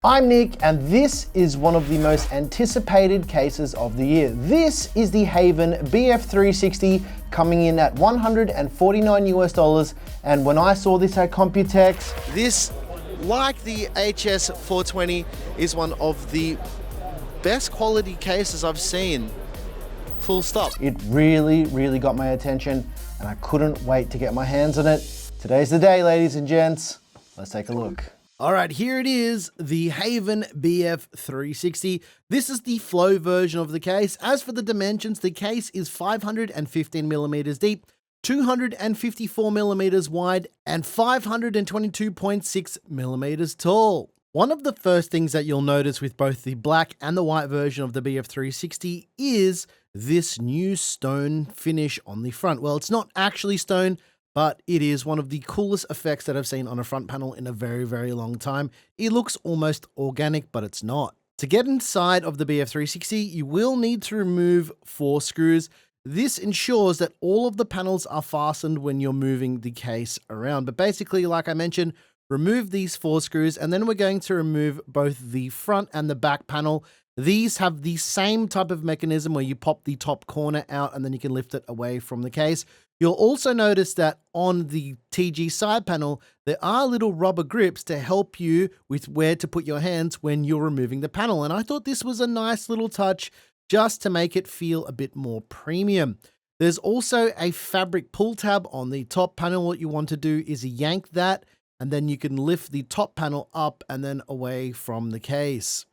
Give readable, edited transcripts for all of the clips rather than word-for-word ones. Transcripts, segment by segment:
I'm Nick, and this is one of the most anticipated cases of the year. This is the HAVN BF 360 coming in at $149 US. And when I saw this at Computex, this, like the HS 420, is one of the best quality cases I've seen. Full stop. It really got my attention, and I couldn't wait to get my hands on it. Today's the day, ladies and gents. Let's take a look. All right, here it is, the HAVN BF 360. This is the flow version of the case. As for the dimensions, the case is 515 millimeters deep, 254 millimeters wide, and 522.6 millimeters tall. One of the first things that you'll notice with both the black and the white version of the BF 360 is this new stone finish on the front. Well, it's not actually stone, but it is one of the coolest effects that I've seen on a front panel in a very long time. It looks almost organic, but it's not. To get inside of the BF 360, you will need to remove 4 screws. This ensures that all of the panels are fastened when you're moving the case around. But basically, like I mentioned, remove these 4 screws, and then we're going to remove both the front and the back panel. These have the same type of mechanism where you pop the top corner out and then you can lift it away from the case. You'll also notice that on the TG side panel, there are little rubber grips to help you with where to put your hands when you're removing the panel. And I thought this was a nice little touch just to make it feel a bit more premium. There's also a fabric pull tab on the top panel. What you want to do is yank that, and then you can lift the top panel up and then away from the case.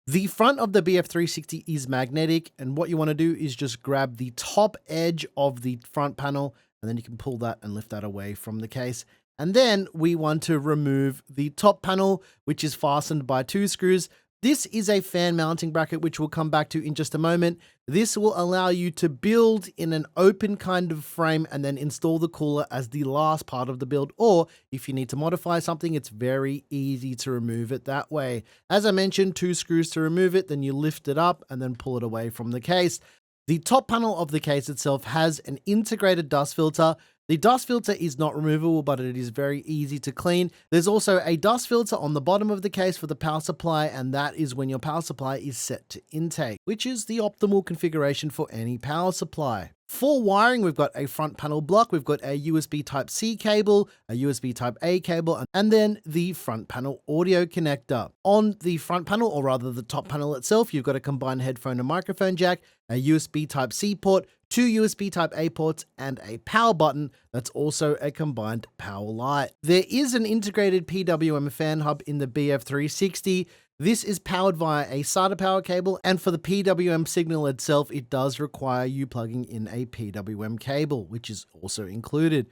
The front of the BF 360 is magnetic, and what you want to do is just grab the top edge of the front panel, and then you can pull that and lift that away from the case. And then we want to remove the top panel, which is fastened by 2 screws. This is a fan mounting bracket, which we'll come back to in just a moment. This will allow you to build in an open kind of frame and then install the cooler as the last part of the build. Or if you need to modify something, it's very easy to remove it that way. As I mentioned, 2 screws to remove it, then you lift it up and then pull it away from the case. The top panel of the case itself has an integrated dust filter. The dust filter is not removable, but it is very easy to clean. There's also a dust filter on the bottom of the case for the power supply, and that is when your power supply is set to intake, which is the optimal configuration for any power supply. For wiring, we've got a front panel block, we've got a USB Type-C cable, a USB Type-A cable, and then the front panel audio connector. On the front panel, or rather the top panel itself, you've got a combined headphone and microphone jack, a USB Type-C port, 2 USB Type-A ports, and a power button that's also a combined power light. There is an integrated PWM Fan Hub in the BF 360. This is powered via a SATA power cable, and for the PWM signal itself, it does require you plugging in a PWM cable, which is also included.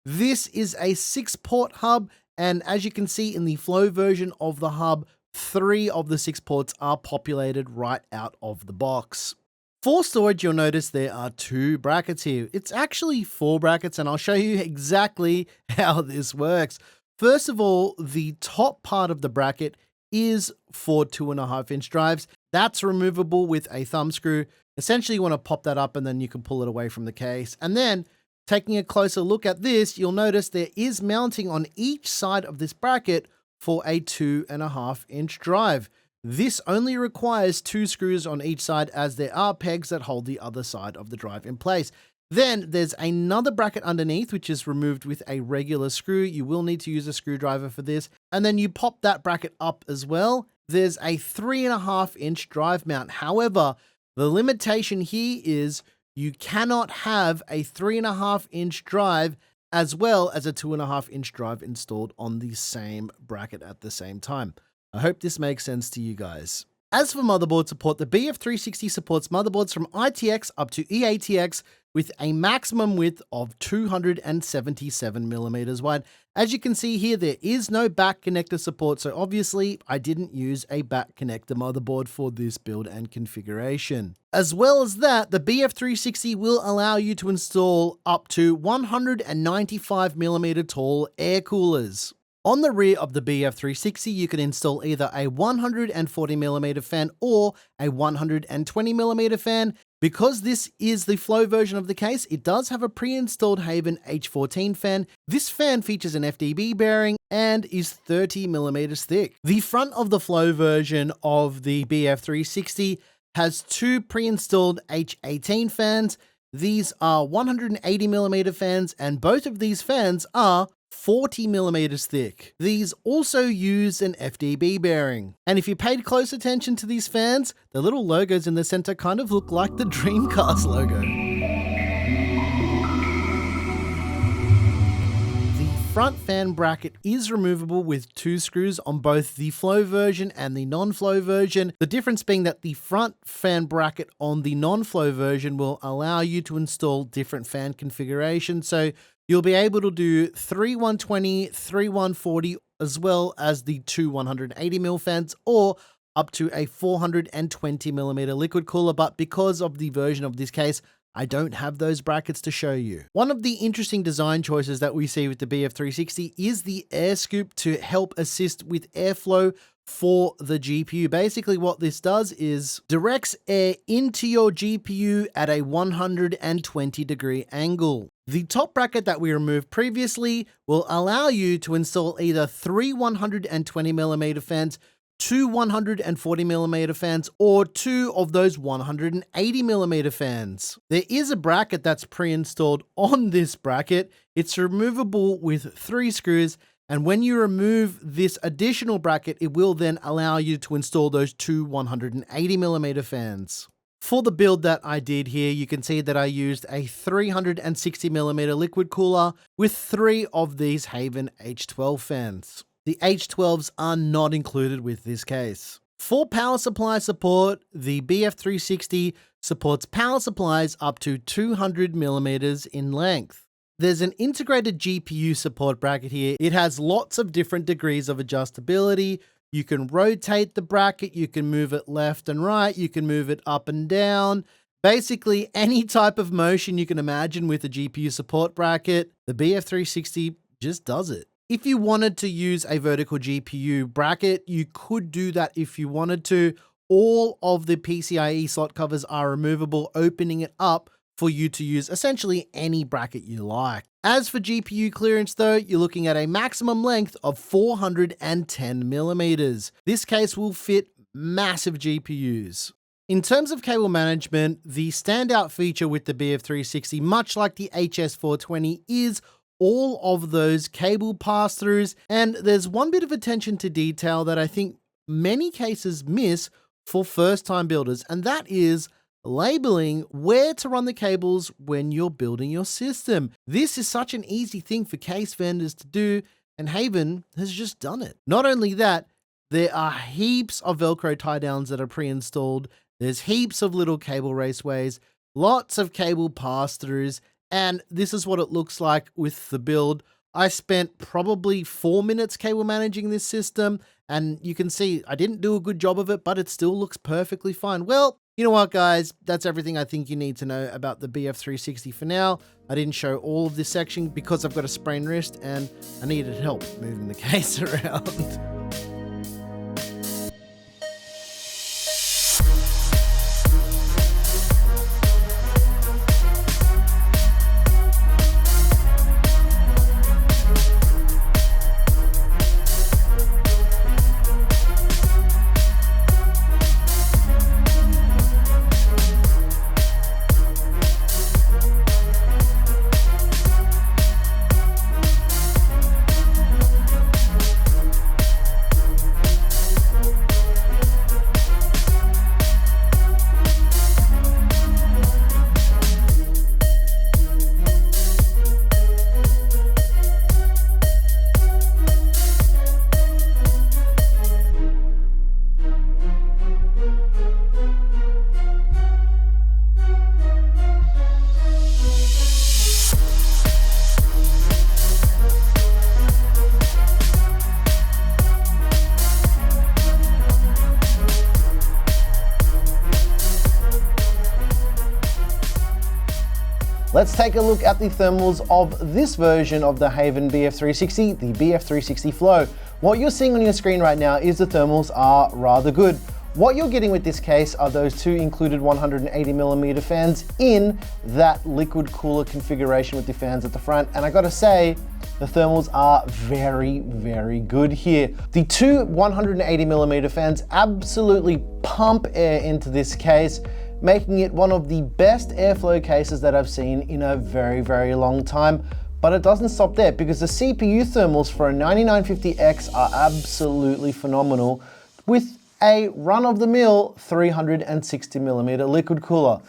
This is a 6-port hub, and as you can see in the flow version of the hub, 3 of the 6 ports are populated right out of the box. For storage, you'll notice there are 2 brackets here. It's actually 4 brackets, and I'll show you exactly how this works. First of all, the top part of the bracket is for 2.5-inch drives. That's removable with a thumb screw. Essentially, you want to pop that up and then you can pull it away from the case. And then taking a closer look at this, you'll notice there is mounting on each side of this bracket for a 2.5-inch drive. This only requires 2 screws on each side, as there are pegs that hold the other side of the drive in place. Then there's another bracket underneath, which is removed with a regular screw. You will need to use a screwdriver for this. And then you pop that bracket up as well. There's a 3.5-inch drive mount. However, the limitation here is you cannot have a 3.5-inch drive as well as a 2.5-inch drive installed on the same bracket at the same time. I hope this makes sense to you guys. As for motherboard support, the BF 360 supports motherboards from ITX up to EATX with a maximum width of 277 millimeters wide. As you can see here, there is no back connector support, so obviously I didn't use a back connector motherboard for this build and configuration. As well as that, the BF 360 will allow you to install up to 195 millimeter tall air coolers. On the rear of the BF 360, you can install either a 140mm fan or a 120mm fan. Because this is the Flow version of the case, it does have a pre-installed HAVN H14 fan. This fan features an FDB bearing and is 30 millimeters thick. The front of the Flow version of the BF360 has two pre-installed H18 fans. These are 180 millimeter fans, and both of these fans are 40 millimeters thick. These also use an FDB bearing. And if you paid close attention to these fans, the little logos in the center kind of look like the Dreamcast logo. The front fan bracket is removable with two screws on both the Flow version and the non-Flow version. The difference being that the front fan bracket on the non-Flow version will allow you to install different fan configurations. So you'll be able to do 3 120, 3 140, as well as the two 180mm fans, or up to a 420mm liquid cooler. But because of the version of this case, I don't have those brackets to show you. One of the interesting design choices that we see with the BF360 is the air scoop to help assist with airflow for the GPU. Basically what this does is directs air into your GPU at a 120-degree angle. The top bracket that we removed previously will allow you to install either 3 120mm fans, 2 140mm fans, or 2 of those 180mm fans. There is a bracket that's pre-installed on this bracket. It's removable with 3 screws, and when you remove this additional bracket, it will then allow you to install those 2 180mm fans. For the build that I did here, you can see that I used a 360mm liquid cooler with 3 of these HAVN H12 fans. The H12s are not included with this case. For power supply support, the BF360 supports power supplies up to 200mm in length. There's an integrated GPU support bracket here. It has lots of different degrees of adjustability. You can rotate the bracket, you can move it left and right, you can move it up and down. Basically, any type of motion you can imagine with a GPU support bracket, the BF360 just does it. If you wanted to use a vertical GPU bracket, you could do that if you wanted to. All of the PCIe slot covers are removable, opening it up for you to use essentially any bracket you like. As for GPU clearance though, you're looking at a maximum length of 410mm. This case will fit massive GPUs. In terms of cable management, the standout feature with the BF360, much like the HS420, is all of those cable pass-throughs, and there's one bit of attention to detail that I think many cases miss for first-time builders, and that is labeling where to run the cables when you're building your system. This is such an easy thing for case vendors to do, and HAVN has just done it. Not only that, there are heaps of Velcro tie downs that are pre-installed. There's heaps of little cable raceways, lots of cable pass-throughs, and this is what it looks like with the build. I spent probably 4 minutes cable managing this system, and you can see I didn't do a good job of it, but it still looks perfectly fine. Well, you know what, guys? That's everything I think you need to know about the BF360 for now. I didn't show all of this section because I've got a sprained wrist and I needed help moving the case around. Let's take a look at the thermals of this version of the HAVN BF360, the BF360 Flow. What you're seeing on your screen right now is the thermals are rather good. What you're getting with this case are those two included 180mm fans in that liquid cooler configuration with the fans at the front. And I gotta say, the thermals are very, very good here. The two 180mm fans absolutely pump air into this case, making it one of the best airflow cases that I've seen in a very, very long time. But it doesn't stop there, because the CPU thermals for a 9950X are absolutely phenomenal, with a run-of-the-mill 360mm liquid cooler.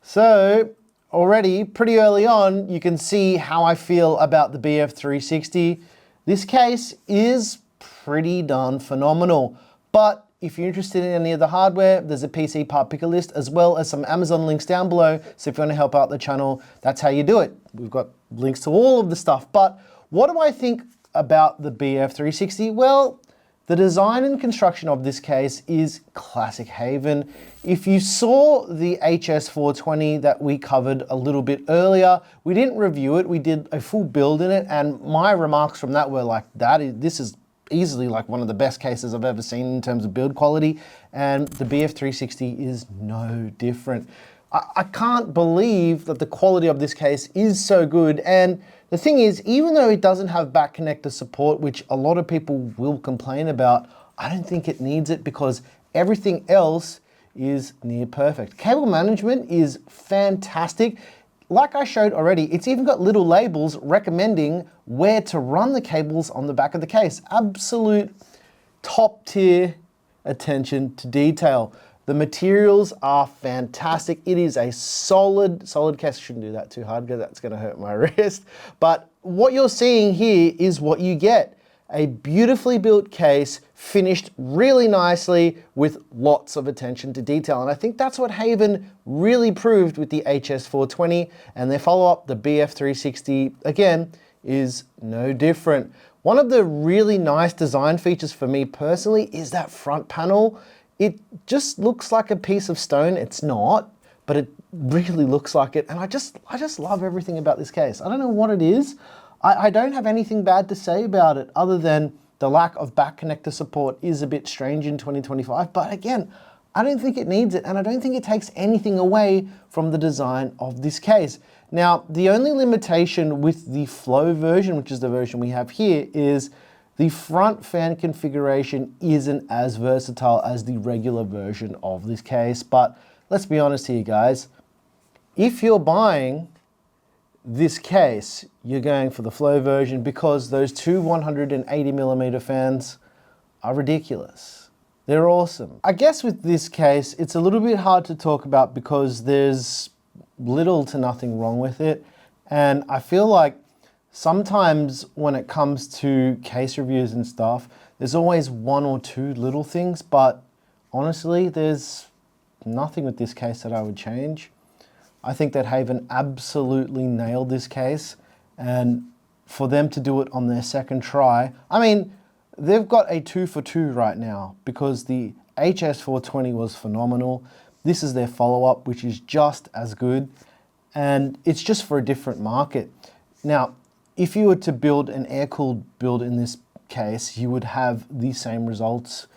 So already pretty early on, you can see how I feel about the BF360. This case is pretty darn phenomenal. But if you're interested in any of the hardware, there's a PC part picker list, as well as some Amazon links down below. So if you want to help out the channel, that's how you do it. We've got links to all of the stuff. But what do I think about the BF360? Well, the design and construction of this case is classic HAVN. If you saw the HS420 that we covered a little bit earlier, we didn't review it, we did a full build in it, and my remarks from that were like, this is easily like one of the best cases I've ever seen in terms of build quality, and the BF360 is no different. I can't believe that the quality of this case is so good. And the thing is, even though it doesn't have back connector support, which a lot of people will complain about, I don't think it needs it, because everything else is near perfect. Cable management is fantastic. Like I showed already, it's even got little labels recommending where to run the cables on the back of the case. Absolute top tier attention to detail. The materials are fantastic. It is a solid case. Shouldn't do that too hard because that's gonna hurt my wrist. But what you're seeing here is what you get. A beautifully built case, finished really nicely with lots of attention to detail. And I think that's what HAVN really proved with the HS420, and their follow-up, the BF360, again, is no different. One of the really nice design features for me personally is that front panel. It just looks like a piece of stone. It's not, but it really looks like it. And I just love everything about this case. I don't know what it is. I don't have anything bad to say about it, other than the lack of back connector support is a bit strange in 2025. But again, I don't think it needs it, and I don't think it takes anything away from the design of this case. Now, the only limitation with the Flow version, which is the version we have here, is the front fan configuration isn't as versatile as the regular version of this case. But let's be honest here, guys. If you're buying this case, you're going for the Flow version, because those two 180mm fans are ridiculous. They're awesome. I guess with this case, it's a little bit hard to talk about because there's little to nothing wrong with it. And I feel like sometimes when it comes to case reviews and stuff, there's always one or two little things, but honestly, there's nothing with this case that I would change. I think that HAVN absolutely nailed this case, and for them to do it on their second try, I mean, they've got a 2 for 2 right now, because the HS420 was phenomenal. This is their follow-up, which is just as good, and it's just for a different market. Now, if you were to build an air-cooled build in this case, you would have the same results.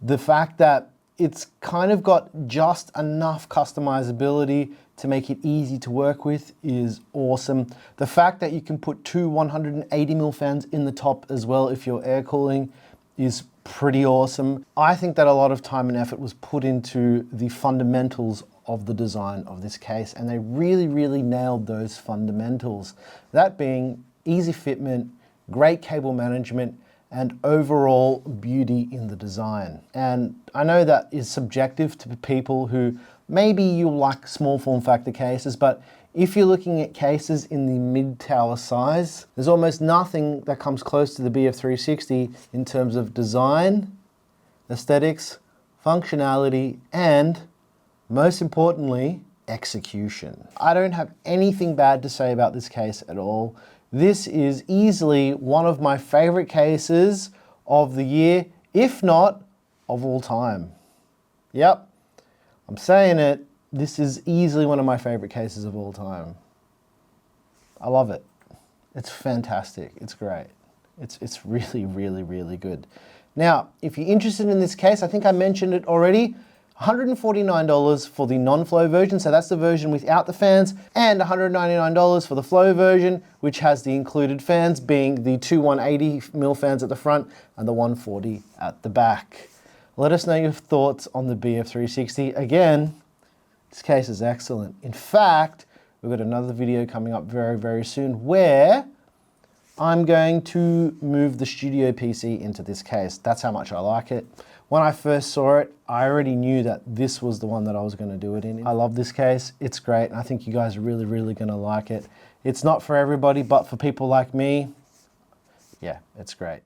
The fact that it's kind of got just enough customizability to make it easy to work with is awesome. The fact that you can put two 180mm fans in the top as well if you're air cooling is pretty awesome. I think that a lot of time and effort was put into the fundamentals of the design of this case, and they really nailed those fundamentals. That being easy fitment, great cable management, and overall beauty in the design. And I know that is subjective to people who maybe you like small form factor cases, but if you're looking at cases in the mid-tower size, there's almost nothing that comes close to the BF360 in terms of design, aesthetics, functionality, and most importantly, execution. I don't have anything bad to say about this case at all. This is easily one of my favorite cases of the year, if not of all time. Yep, I'm saying it. This is easily one of my favorite cases of all time. I love it. It's fantastic. It's great. It's really good. Now, if you're interested in this case, I think I mentioned it already, $149 for the non-flow version, so that's the version without the fans, and $199 for the flow version, which has the included fans, being the two 180mm fans at the front and the 140 at the back. Let us know your thoughts on the BF360. Again, this case is excellent. In fact, we've got another video coming up very, very soon where I'm going to move the studio PC into this case. That's how much I like it. When I first saw it, I already knew that this was the one that I was going to do it in. I love this case. It's great. And I think you guys are really, really going to like it. It's not for everybody, but for people like me, yeah, it's great.